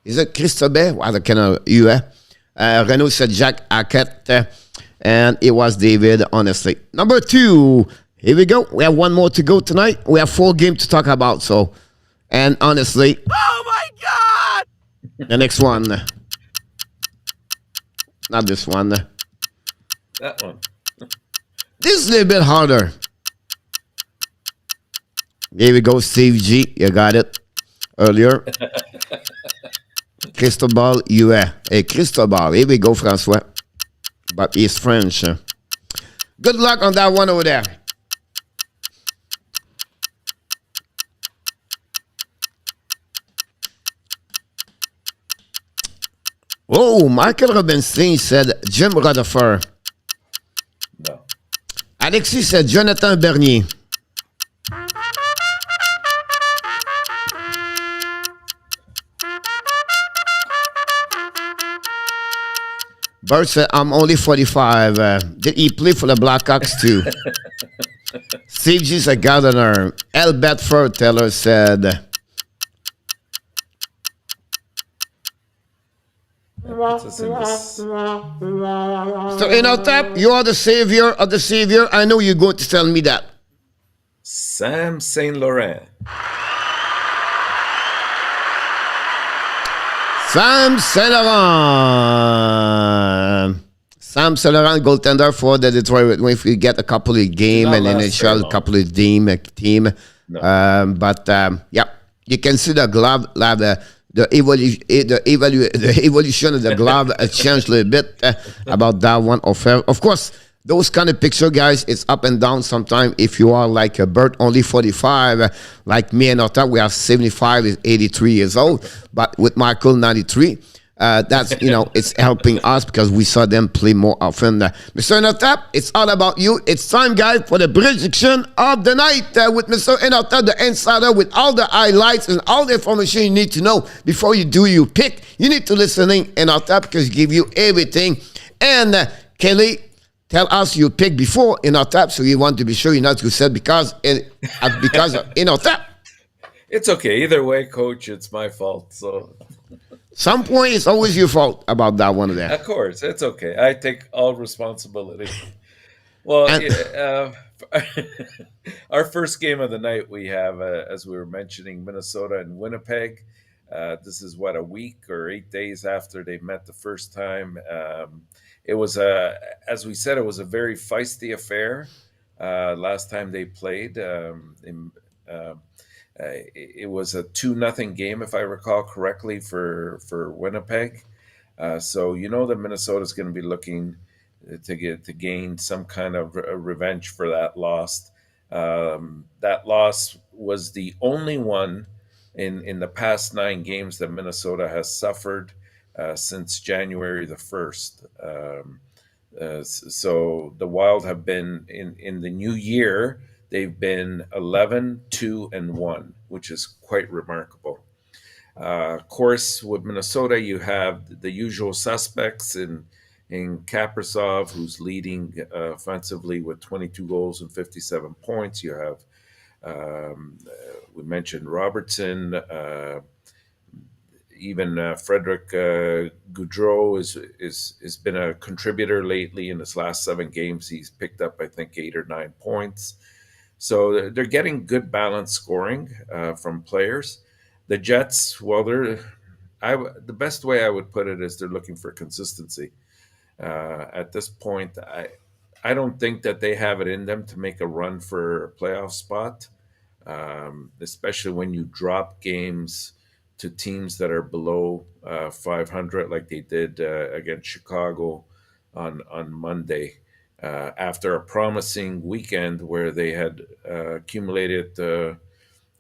S1: Is it Christobé? I don't know. Huet. Renault said Jack Hackett. And it was David, honestly. Number 2. Here we go. We have one more to go tonight. We have 4 games to talk about. So, and honestly.
S3: Oh my God!
S1: The next one. Not this one.
S2: That one.
S1: This is a little bit harder. Here we go, Steve G. You got it earlier. Cristobal Huet. Hey, Cristobal. Here we go, François. But he's French. Good luck on that one over there. Oh, Michael Robinson said Jim Rutherford.
S2: No.
S1: Alexis said Jonathan Bernier. Bert said, I'm only 45. Did he play for the Blackhawks too? Steve G's a gardener. L. Bedford Taylor said. So ENORTAP, you are the savior of the savior. I know you're going to tell me that.
S2: Sam St. Laurent.
S1: Sam St. Laurent. Sam St. Laurent, goaltender for the Detroit. If we get a couple of game and NHL, a couple of team. No. Yeah, you can see the glove, the evolution of the glove changed a little bit about that one. Of course, those kind of picture, guys, it's up and down sometimes. If you are like a Bert, only 45, like me and Otta, we are 75, is 83 years old. But with Michael, 93. That's, it's helping us because we saw them play more often. Mr. ENORTAP, it's all about you. It's time, guys, for the prediction of the night with Mr. ENORTAP, the insider, with all the highlights and all the information you need to know before you do your pick. You need to listen in ENORTAP because he give you everything. And Kelly, tell us your pick before ENORTAP, so you want to be sure you're not too sad because of ENORTAP.
S2: It's okay. Either way, Coach, it's my fault. So
S1: some point, it's always your fault about that one there.
S2: Of course, it's okay. I take all responsibility. Well, our first game of the night, we have, as we were mentioning, Minnesota and Winnipeg. This is a week or 8 days after they met the first time. It was as we said, it was a very feisty affair. Last time they played, it was a 2-0 game, if I recall correctly, for Winnipeg. So that Minnesota's going to be looking to gain some kind of revenge for that loss. That loss was the only one in the past 9 games that Minnesota has suffered since January the 1st. So the Wild have been in the new year. They've been 11-2-1, which is quite remarkable. Of course, with Minnesota, you have the usual suspects in Kaprizov, who's leading offensively with 22 goals and 57 points. You have we mentioned Robertson. Even Frederick Goudreau has been a contributor lately. In his last 7 games, he's picked up, I think, 8 or 9 points. So they're getting good balanced scoring from players. The Jets, well, the best way I would put it is they're looking for consistency. At this point, I don't think that they have it in them to make a run for a playoff spot, especially when you drop games to teams that are below 500, like they did against Chicago on Monday, after a promising weekend where they had accumulated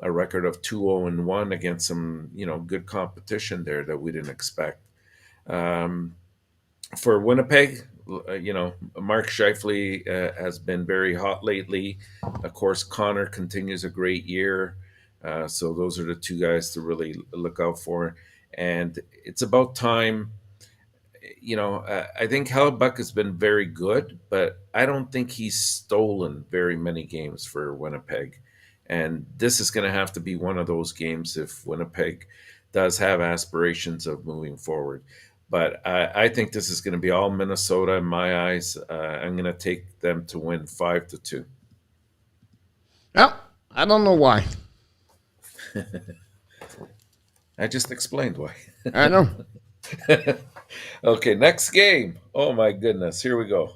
S2: a record of 2-0-1 against some good competition there that we didn't expect. For Winnipeg, Mark Scheifele has been very hot lately. Of course, Connor continues a great year. So those are the two guys to really look out for. And it's about time. I think Hellebuck has been very good, but I don't think he's stolen very many games for Winnipeg. And this is going to have to be one of those games if Winnipeg does have aspirations of moving forward. But I think this is going to be all Minnesota in my eyes. I'm going to take them to win 5-2.
S1: Well, I don't know why.
S2: I just explained why.
S1: I know.
S2: Okay, next game. Oh my goodness, here we go.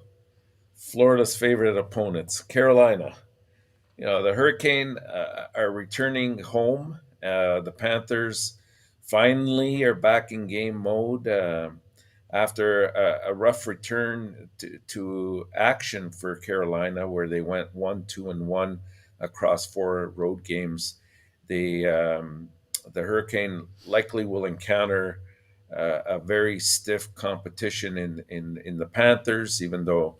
S2: Florida's favorite opponents, Carolina. The Hurricane are returning home. The Panthers finally are back in game mode after a rough return to action for Carolina, where they went 1-2-1 across 4 road games. The Hurricane likely will encounter a very stiff competition in the Panthers, even though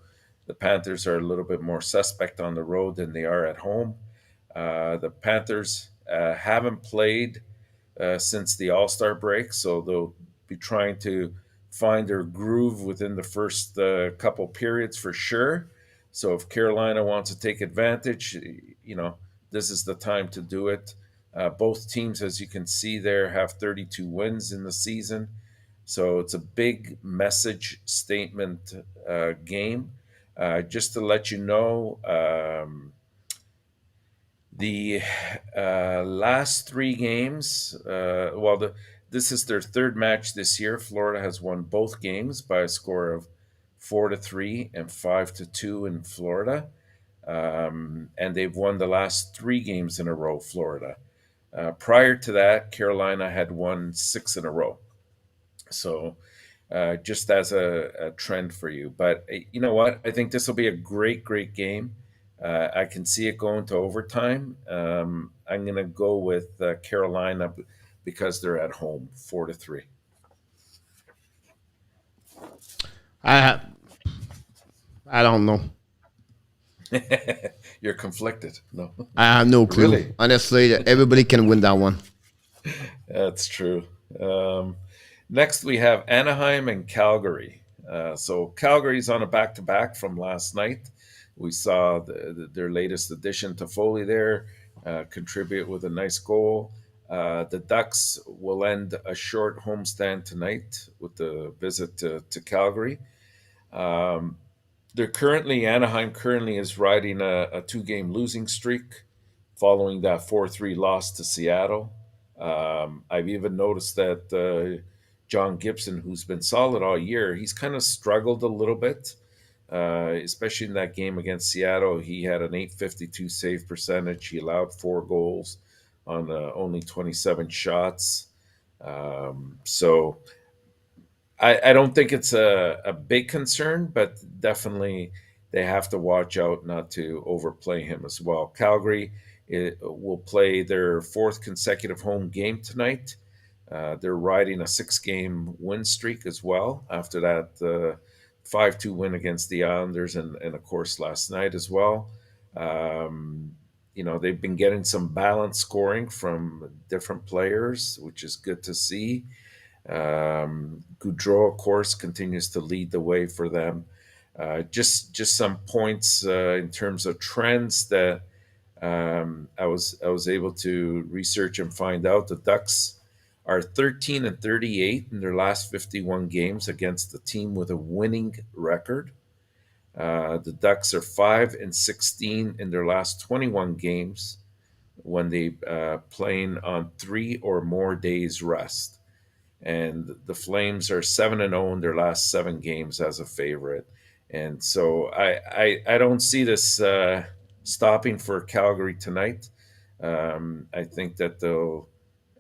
S2: the Panthers are a little bit more suspect on the road than they are at home. The Panthers haven't played since the All-Star break, so they'll be trying to find their groove within the first couple periods for sure. So if Carolina wants to take advantage, this is the time to do it. Both teams, as you can see there, have 32 wins in the season. So it's a big message statement game. Just to let you know, the last 3 games, this is their 3rd match this year. Florida has won both games by a score of 4-3 and 5-2 in Florida. And they've won the last 3 games in a row, Florida. Prior to that, Carolina had won 6 in a row. So just as a trend for you. But you know what? I think this will be a great, great game. I can see it going to overtime. I'm going to go with Carolina because they're at home, 4-3.
S1: I don't know.
S2: You're conflicted. No,
S1: I have no clue.
S2: Really?
S1: Honestly, everybody can win that one.
S2: That's true. Next, we have Anaheim and Calgary. So Calgary's on a back-to-back from last night. We saw their latest addition to Foley there contribute with a nice goal. The Ducks will end a short homestand tonight with the visit to Calgary. Anaheim currently is riding a 2-game losing streak following that 4-3 loss to Seattle. I've even noticed that John Gibson, who's been solid all year, he's kind of struggled a little bit, especially in that game against Seattle. He had an .852 save percentage. He allowed 4 goals on only 27 shots. So I don't think it's a big concern, but definitely they have to watch out not to overplay him as well. Calgary, will play their fourth consecutive home game tonight. They're riding a 6-game win streak as well after that 5-2 win against the Islanders and of course last night as well. They've been getting some balanced scoring from different players, which is good to see. Goudreau, of course, continues to lead the way for them. Just some points in terms of trends that I was able to research and find out. The Ducks are 13-38 in their last 51 games against the team with a winning record. The Ducks are 5-16 in their last 21 games when they playing on 3 or more days rest. And the Flames are 7-0 in their last 7 games as a favorite. And so I don't see this stopping for Calgary tonight. I think that they'll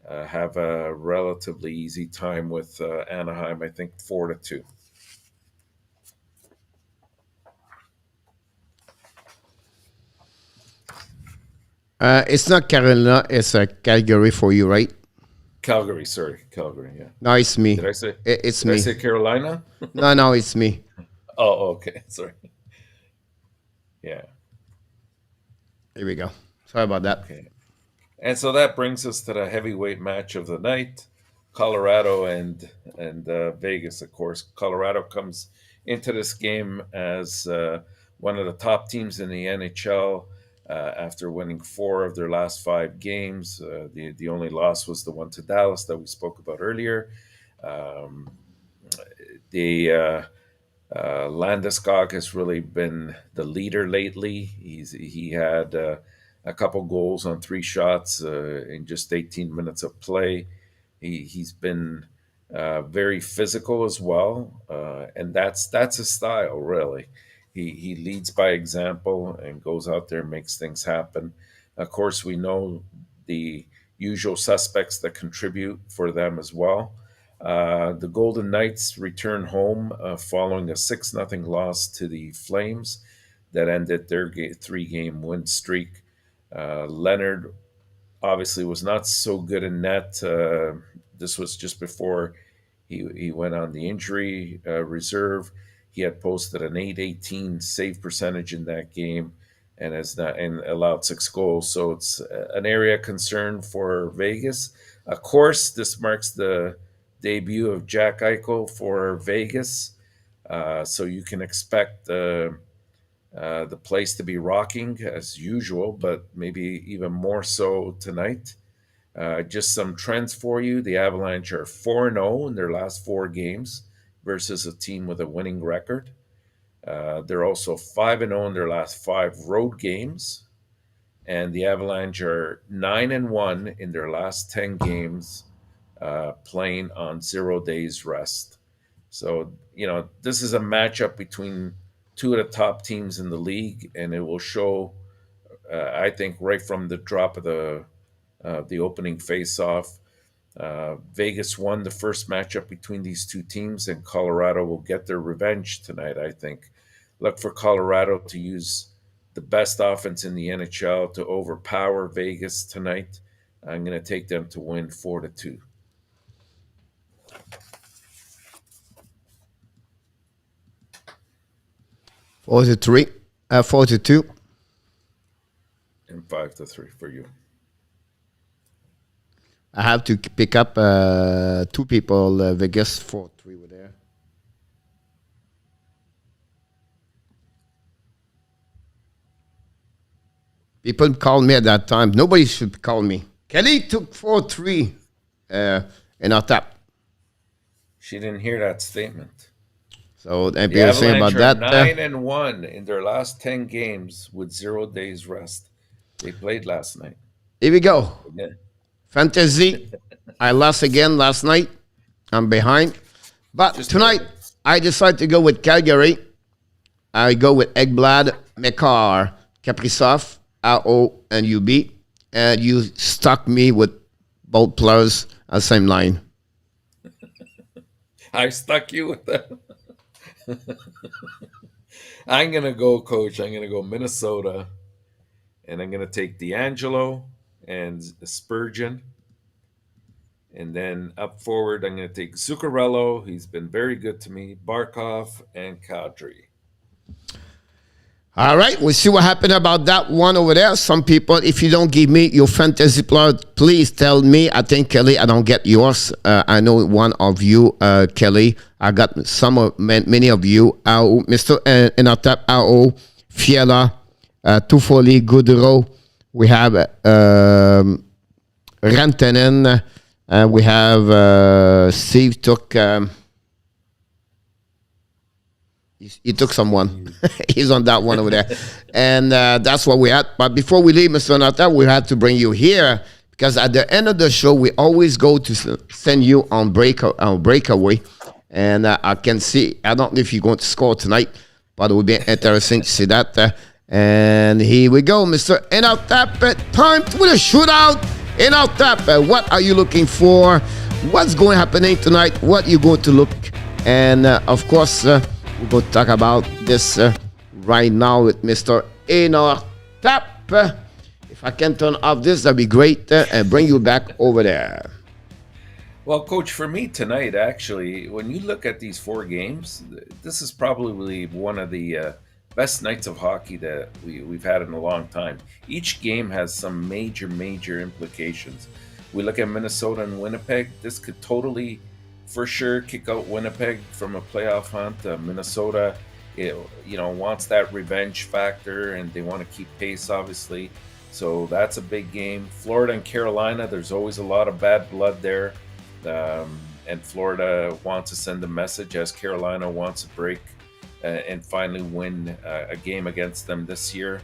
S2: have a relatively easy time with Anaheim. I think 4-2.
S1: It's not Carolina, it's Calgary for you, right?
S2: Calgary, sorry, Calgary. Yeah.
S1: No, it's me.
S2: Did I say?
S1: It's
S2: Did
S1: me.
S2: I say Carolina?
S1: No, it's me.
S2: Oh, okay. Sorry. Yeah.
S1: Here we go. Sorry about that.
S2: Okay. And so that brings us to the heavyweight match of the night, Colorado and Vegas. Of course, Colorado comes into this game as one of the top teams in the NHL after winning 4 of their last 5 games. The only loss was the one to Dallas that we spoke about earlier. Landeskog has really been the leader lately. He had a couple goals on 3 shots in just 18 minutes of play. He's been very physical as well, and that's his style, really. He leads by example and goes out there and makes things happen. Of course, we know the usual suspects that contribute for them as well. The Golden Knights return home following a 6-0 loss to the Flames that ended their 3-game win streak. Leonard obviously was not so good in net. This was just before he went on the injury reserve. He had posted an .818 save percentage in that game and allowed 6 goals. So it's an area of concern for Vegas. Of course, this marks the debut of Jack Eichel for Vegas. So you can expect the place to be rocking as usual, but maybe even more so tonight. Just some trends for you. The Avalanche are 4-0 in their last 4 games versus a team with a winning record. They're also 5-0 in their last 5 road games. And the Avalanche are 9-1 in their last 10 games playing on 0 days rest. So, this is a matchup between 2 of the top teams in the league, and it will show, I think, right from the drop of the opening face-off. Vegas won the first matchup between these 2 teams, and Colorado will get their revenge tonight, I think. Look for Colorado to use the best offense in the NHL to overpower Vegas tonight. I'm going to take them to win 4-2.
S1: Four to 2.
S2: And 5-3 for you.
S1: I have to pick up 2 people. Vegas 4-3 were there. People called me at that time. Nobody should call me. Kelly took 4-3 in our tap.
S2: She didn't hear that statement.
S1: So
S2: The
S1: people saying
S2: Avalanche
S1: about
S2: are
S1: that.
S2: 9-1 in their last 10 games with 0 days rest. They played last night.
S1: Here we go.
S2: Yeah.
S1: Fantasy. I lost again last night. I'm behind. But
S2: Just
S1: tonight,
S2: barely.
S1: I decided to go with Calgary. I go with Ekblad, Mekar, Kaprizov, AO, and UB. And you stuck me with both players at the same line.
S2: I stuck you with that. I'm going to go, Coach. I'm going to go Minnesota. And I'm going to take D'Angelo and Spurgeon. And then up forward, I'm going to take Zuccarello. He's been very good to me. Barkov and Kadri.
S1: All right, we'll see what happened about that one over there. Some people, if you don't give me your fantasy player, please tell me. I think, Kelly, I don't get yours. I know one of you, Kelly. I got many of you. Mr. ENORTAP, AO, Fiala, Toffoli, Goudreau. We have Rantanen. We have Steve took... He took someone. He's on that one over there. And that's what we had. But before we leave, Mr. Nata, we had to bring you here because at the end of the show, we always go to send you on breakaway. And I can see, I don't know if you're going to score tonight, but it would be interesting to see that. And here we go, Mr. ENORTAP. Time with a shootout. ENORTAP, what are you looking for? What's going to happen tonight? What you going to look? And of course, we're going to talk about this right now with Mr. ENORTAP. If I can turn off this, that'd be great, and bring you back over there.
S2: Well, Coach, for me tonight, actually, when you look at these 4 games, this is probably one of the best nights of hockey that we've had in a long time. Each game has some major implications. We look at Minnesota and Winnipeg. This could totally, for sure, kick out Winnipeg from a playoff hunt. Minnesota, wants that revenge factor, and they want to keep pace, obviously. So that's a big game. Florida and Carolina, there's always a lot of bad blood there. And Florida wants to send a message as Carolina wants to break and finally win a game against them this year.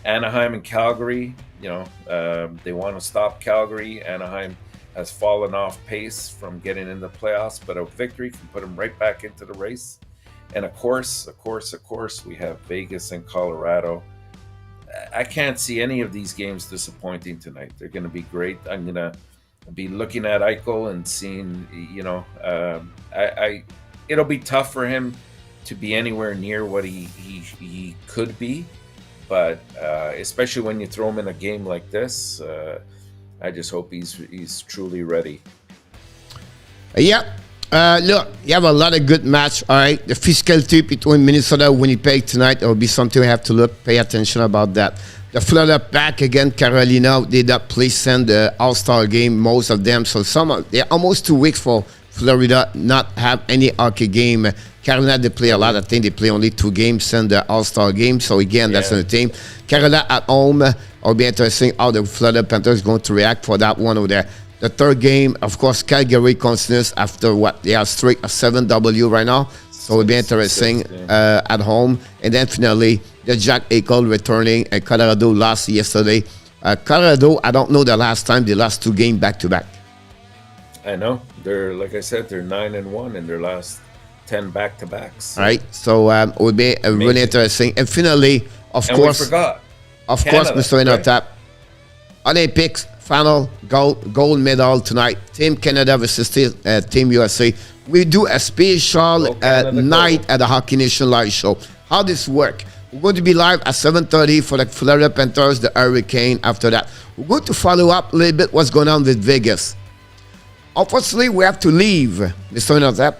S2: Anaheim and Calgary, they want to stop Calgary. Anaheim has fallen off pace from getting in the playoffs, but a victory can put them right back into the race. And of course, we have Vegas and Colorado. I can't see any of these games disappointing tonight. They're going to be great. I'm going to be looking at Eichel and seeing, it'll be tough for him to be anywhere near what he could be. But especially when you throw him in a game like this, I just hope he's truly ready.
S1: Yeah. Look, you have a lot of good match. All right. The physicality between Minnesota and Winnipeg tonight, it will be something we have to pay attention about that. The Florida back again, Carolina, they that play send the All-Star game, most of them. So they're almost 2 weeks for Florida not have any hockey game. Carolina, they play a lot. I think they play only 2 games, send the All-Star game. So again, that's on the team. Carolina at home, it'll be interesting how the Florida Panthers are going to react for that one over there. The third game, of course, Calgary continues after what? They are straight a 7W right now. So it'll be interesting at home. And then finally, the Jack Eichel returning. And Colorado lost yesterday. Colorado, I don't know the last time they lost 2 games back-to-back.
S2: I know. They're, like I said, they're 9-1 in their last 10 back-to-backs.
S1: All right. So it will be really interesting. And finally, of course,
S2: we forgot.
S1: Of course, Mr. ENORTAP. Olympics final gold medal tonight. Team Canada versus Team USA. We do a special night at the Hockey Nation Live Show. How this work? We're going to be live at 7:30 for the Florida Panthers, the Hurricane. After that, we're going to follow up a little bit what's going on with Vegas. Unfortunately, we have to leave, Mr. ENORTAP,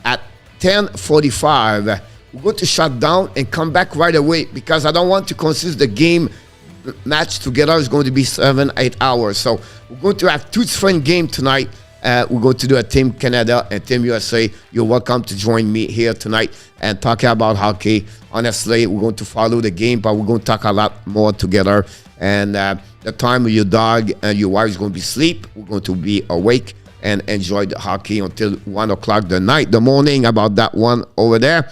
S1: at 10:45. We're going to shut down and come back right away because I don't want to consist the game match together is going to be 7-8 hours. So we're going to have 2 different games tonight. We're going to do a Team Canada and Team USA. You're welcome to join me here tonight and talk about hockey. Honestly, we're going to follow the game, but we're going to talk a lot more together. And the time your dog and your wife is going to be asleep, we're going to be awake and enjoy the hockey until 1 o'clock the morning about that one over there.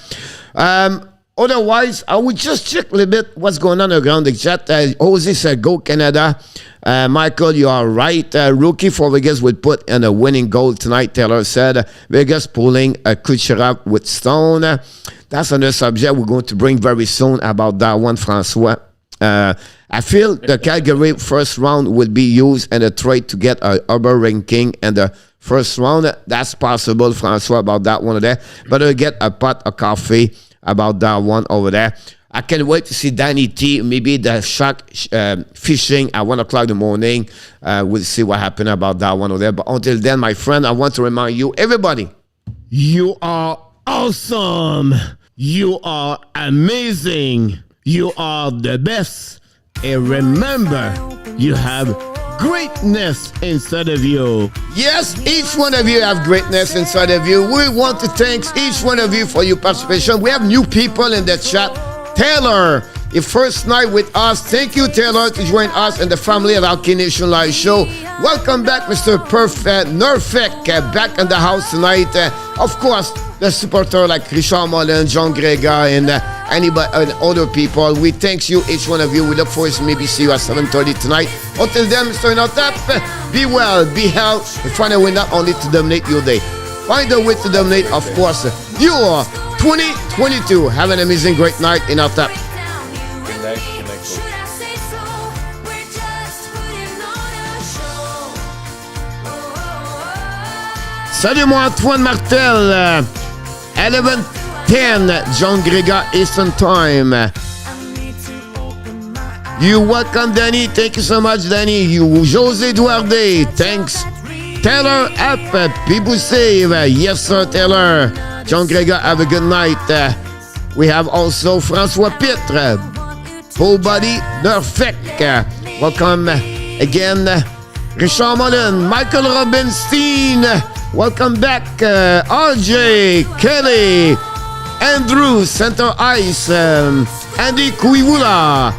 S1: Otherwise, I would just check a little bit what's going on around the chat. Jose said, go Canada. Michael, you are right. Rookie for Vegas would put in a winning goal tonight, Taylor said. Vegas pulling a Kucherov with Stone. That's another subject we're going to bring very soon about that one, Francois. I feel the Calgary first round will be used in a trade to get a upper ranking in the first round. That's possible, Francois, about that one there. But I'll get a pot of coffee about that one over there. I can't wait to see Danny T. Maybe the shark fishing at 1 o'clock in the morning. We'll see what happened about that one over there. But until then, my friend, I want to remind you, everybody, you are awesome. You are amazing. You are the best. And remember, you have greatness inside of you. Yes, each one of you have greatness inside of you. We want to thank each one of you for your participation. We have new people in the chat. Taylor, your first night with us. Thank you, Taylor, to join us and the family of our Nation Live show. Welcome back, Mr. Perfect Nerfek, back in the house tonight. Of course, the supporter like Richard Mullen, John Grega, and anybody and other people. We thank you, each one of you. We look forward to maybe see you at 7:30 tonight. Until then, Mr. ENORTAP, be well, be healthy, and find a way not only to dominate your day. Find a way to dominate, of course, your 2022. Have an amazing, great night, ENORTAP.
S2: Good night, coach.
S1: Salut, moi, Antoine Martel. 11:10, John Grega, Eastern Time. You welcome, Danny. Thank you so much, Danny. You, Jose Duarte. Thanks. Taylor App, people save. Yes, sir, Taylor. John Grega, have a good night. We have also François Pitre. Full body, Nerfek. Welcome again. Richard Mullen, Michael Robinstein. Welcome back, RJ, Kelly, Andrew, Center Ice, Andy Kuiwula,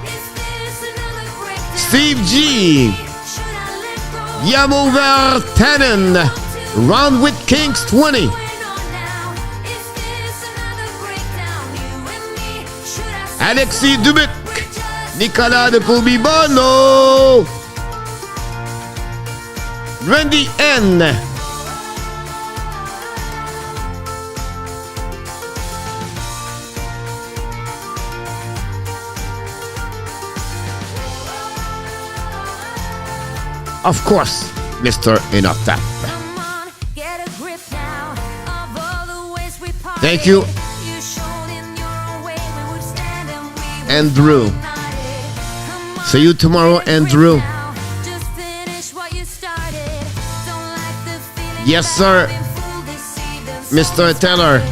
S1: Steve G, Yamover Tannen, Round with Kings 20, Alexis Dubuc, Nicolas de Kobe Bono, Randy N. Of course, Mr. ENORTAP. Thank you, Andrew. See you tomorrow, Andrew. Yes, sir, Mr. Taylor.